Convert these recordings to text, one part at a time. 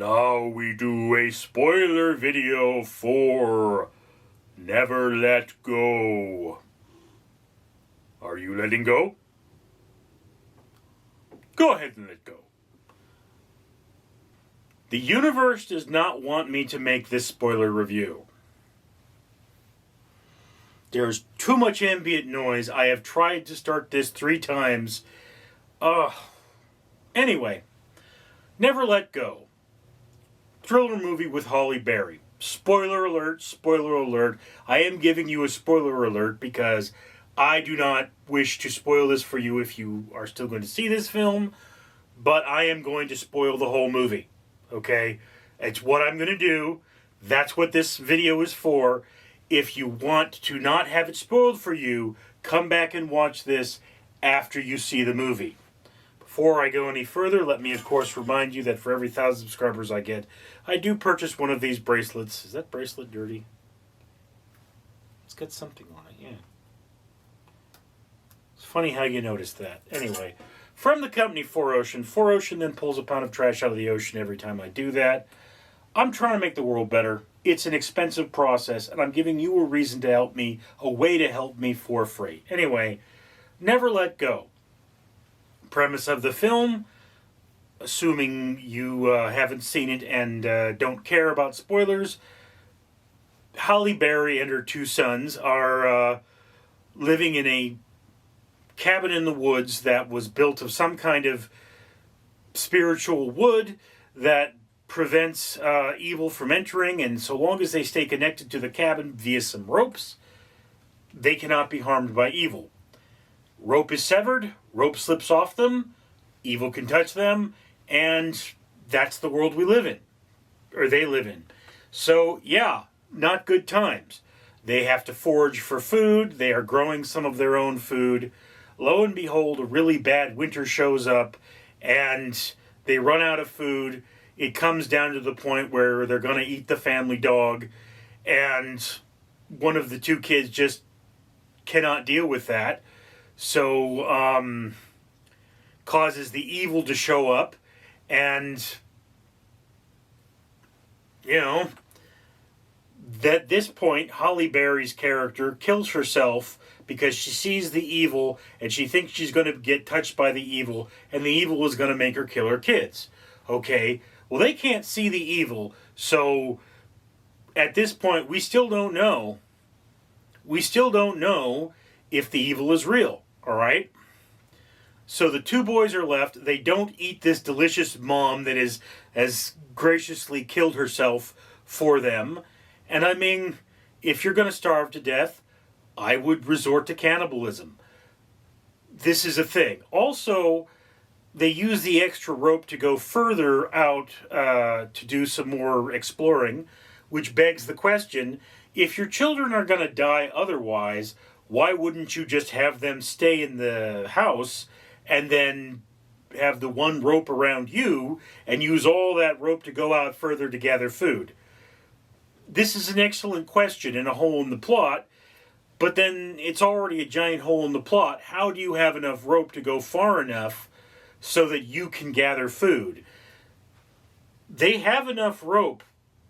Now we do a spoiler video for Never Let Go. Are you letting go? Go ahead and let go. The universe does not want me to make this spoiler review. There's too much ambient noise. I have tried to start this 3 times. Anyway, Never Let Go. Thriller movie with Halle Berry. Spoiler alert, spoiler alert. I am giving you a spoiler alert because I do not wish to spoil this for you if you are still going to see this film, but I am going to spoil the whole movie. Okay? It's what I'm going to do. That's what this video is for. If you want to not have it spoiled for you, come back and watch this after you see the movie. Before I go any further, let me of course remind you that for every 1,000 subscribers I get, I do purchase one of these bracelets. Is that bracelet dirty? It's got something on it, yeah. It's funny how you noticed that. Anyway, from the company 4Ocean. 4Ocean then pulls a pound of trash out of the ocean every time I do that. I'm trying to make the world better. It's an expensive process, and I'm giving you a reason to help me, a way to help me for free. Anyway, Never Let Go. Premise of the film, assuming you haven't seen it and don't care about spoilers, Halle Berry and her 2 sons are living in a cabin in the woods that was built of some kind of spiritual wood that prevents evil from entering, and so long as they stay connected to the cabin via some ropes, they cannot be harmed by evil. Rope is severed, rope slips off them, evil can touch them, and that's the world we live in, or they live in. So, yeah, not good times. They have to forage for food, they are growing some of their own food. Lo and behold, a really bad winter shows up, and they run out of food. It comes down to the point where they're going to eat the family dog, and one of the 2 kids just cannot deal with that. So, causes the evil to show up, and, you know, at this point, Halle Berry's character kills herself because she sees the evil, and she thinks she's going to get touched by the evil, and the evil is going to make her kill her kids. Okay, well, they can't see the evil, so at this point, we still don't know. We still don't know if the evil is real. All right? So the 2 boys are left. They don't eat this delicious mom that has graciously killed herself for them. And I mean, if you're going to starve to death, I would resort to cannibalism. This is a thing. Also, they use the extra rope to go further out to do some more exploring, which begs the question, if your children are going to die otherwise, why wouldn't you just have them stay in the house and then have the one rope around you and use all that rope to go out further to gather food? This is an excellent question and a hole in the plot, but then it's already a giant hole in the plot. How do you have enough rope to go far enough so that you can gather food? They have enough rope.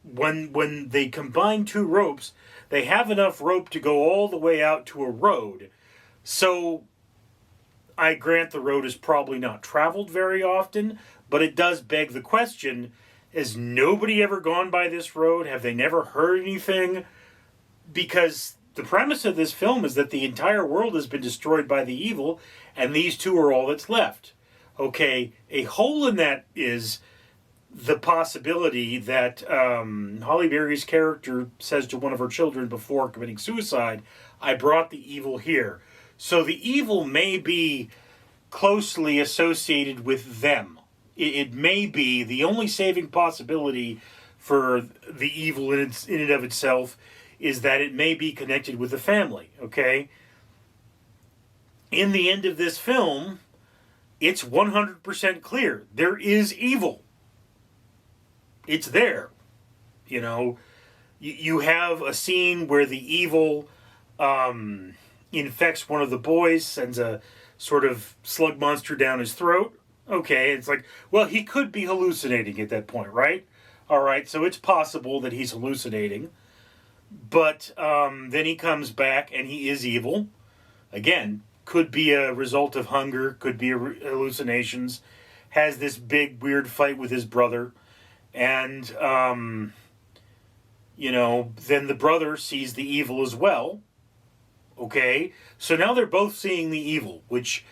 When they combine 2 ropes, they have enough rope to go all the way out to a road. So, I grant the road is probably not traveled very often, but it does beg the question, has nobody ever gone by this road? Have they never heard anything? Because the premise of this film is that the entire world has been destroyed by the evil, and these 2 are all that's left. Okay, a hole in that is the possibility that Halle Berry's character says to one of her children before committing suicide, I brought the evil here. So the evil may be closely associated with them. It may be the only saving possibility for the evil in and of itself is that it may be connected with the family, okay? In the end of this film, it's 100% clear. There is evil. It's there. You know, you have a scene where the evil infects one of the boys, sends a sort of slug monster down his throat. Okay, it's like, well, he could be hallucinating at that point, right? All right, so it's possible that he's hallucinating. But then he comes back and he is evil. Again, could be a result of hunger, could be hallucinations. Has this big, weird fight with his brother. And, then the brother sees the evil as well. Okay, so now they're both seeing the evil, which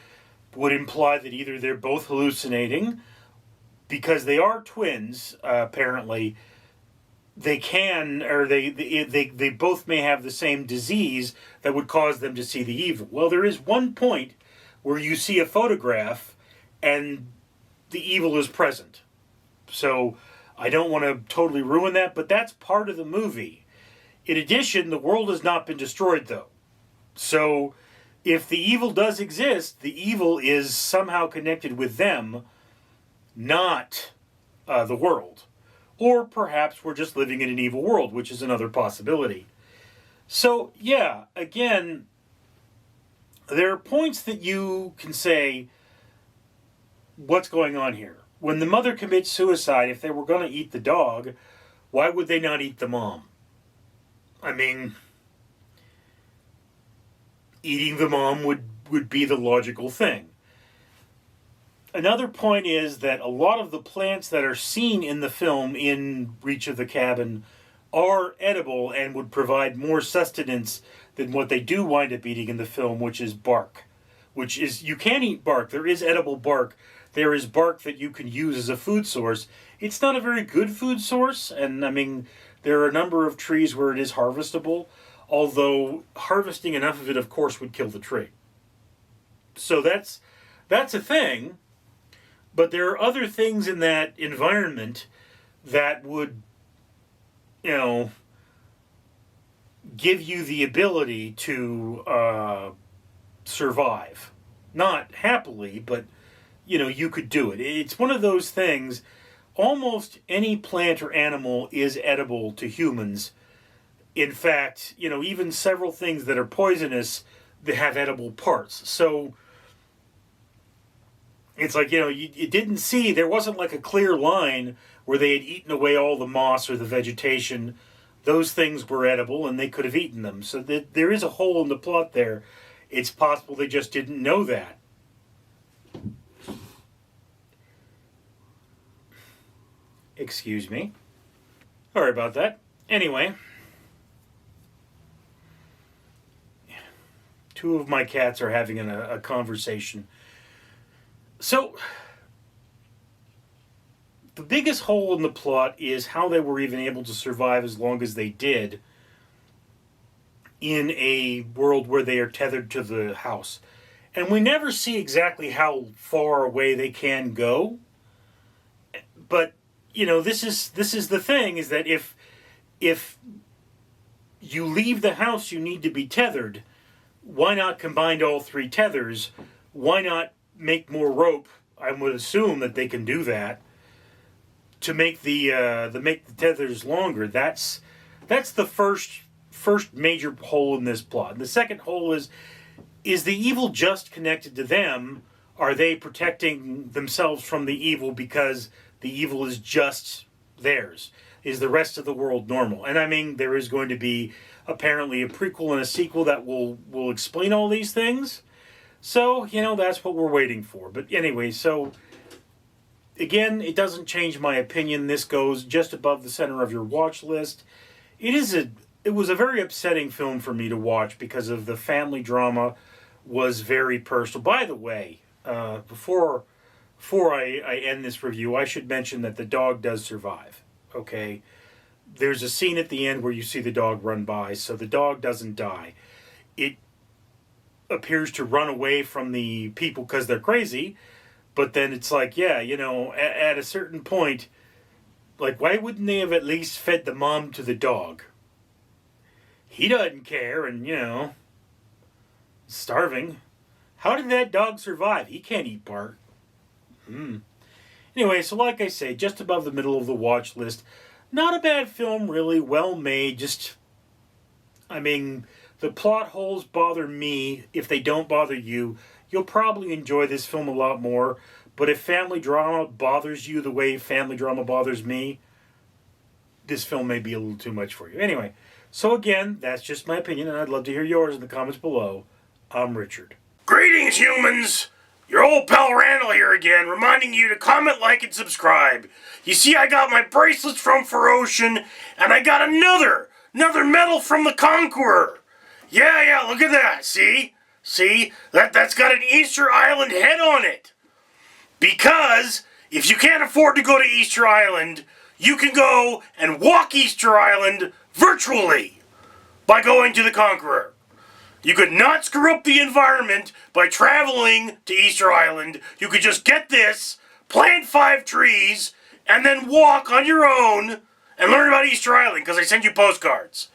would imply that either they're both hallucinating, because they are twins, apparently. They can, or they both may have the same disease that would cause them to see the evil. Well, there is one point where you see a photograph and the evil is present. So I don't want to totally ruin that, but that's part of the movie. In addition, the world has not been destroyed, though. So if the evil does exist, the evil is somehow connected with them, not the world. Or perhaps we're just living in an evil world, which is another possibility. So, yeah, again, there are points that you can say, what's going on here? When the mother commits suicide, if they were going to eat the dog, why would they not eat the mom? I mean, eating the mom would be the logical thing. Another point is that a lot of the plants that are seen in the film in Reach of the Cabin are edible and would provide more sustenance than what they do wind up eating in the film, which is bark. Which is, you can eat bark. There is edible bark. There is bark that you can use as a food source. It's not a very good food source, and I mean, there are a number of trees where it is harvestable, although harvesting enough of it, of course, would kill the tree. So that's a thing. But there are other things in that environment that would, give you the ability to survive. Not happily, but, you could do it. It's one of those things, almost any plant or animal is edible to humans. In fact, even several things that are poisonous, they have edible parts. So it's like, you didn't see, there wasn't like a clear line where they had eaten away all the moss or the vegetation. Those things were edible and they could have eaten them. So there is a hole in the plot there. It's possible they just didn't know that. Excuse me. Sorry about that. Anyway. Two of my cats are having a conversation. So, the biggest hole in the plot is how they were even able to survive as long as they did in a world where they are tethered to the house. And we never see exactly how far away they can go. But, this is the thing, is that if you leave the house, you need to be tethered. Why not combine all three tethers? Why not make more rope? I would assume that they can do that to make the tethers longer. That's the first major hole in this plot. And the second hole is the evil just connected to them? Are they protecting themselves from the evil because the evil is just theirs? Is the rest of the world normal? And I mean, there is going to be apparently a prequel and a sequel that will explain all these things. So, that's what we're waiting for. But anyway, so, again, it doesn't change my opinion. This goes just above the center of your watch list. It was a very upsetting film for me to watch because of the family drama was very personal. By the way, before I end this review, I should mention that the dog does survive. Okay? There's a scene at the end where you see the dog run by, so the dog doesn't die. It appears to run away from the people because they're crazy, but then it's like, at a certain point, like, why wouldn't they have at least fed the mom to the dog? He doesn't care, and, starving. How did that dog survive? He can't eat bark. Anyway, so like I say, just above the middle of the watch list. Not a bad film, really. Well made. The plot holes bother me. If they don't bother you, you'll probably enjoy this film a lot more. But if family drama bothers you the way family drama bothers me, this film may be a little too much for you. Anyway, so again, that's just my opinion, and I'd love to hear yours in the comments below. I'm Richard. Greetings, humans! Your old pal Randall here again, reminding you to comment, like, and subscribe. You see, I got my bracelets from Ferocian, and I got another medal from the Conqueror. Yeah, look at that, see? See? That's got an Easter Island head on it. Because if you can't afford to go to Easter Island, you can go and walk Easter Island virtually by going to the Conqueror. You could not screw up the environment by traveling to Easter Island. You could just get this, plant 5 trees, and then walk on your own and learn about Easter Island, because I send you postcards.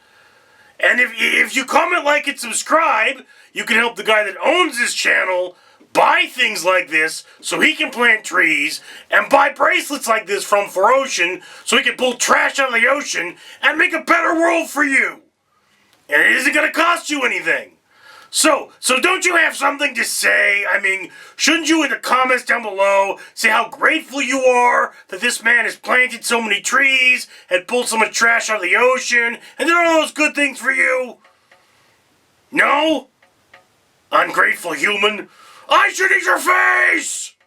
And if you comment, like, and subscribe, you can help the guy that owns this channel buy things like this so he can plant trees, and buy bracelets like this from Ferocian so he can pull trash out of the ocean and make a better world for you. And it isn't going to cost you anything. So don't you have something to say? I mean, shouldn't you in the comments down below say how grateful you are that this man has planted so many trees and pulled so much trash out of the ocean and done all those good things for you? No? Ungrateful human? I should eat your face!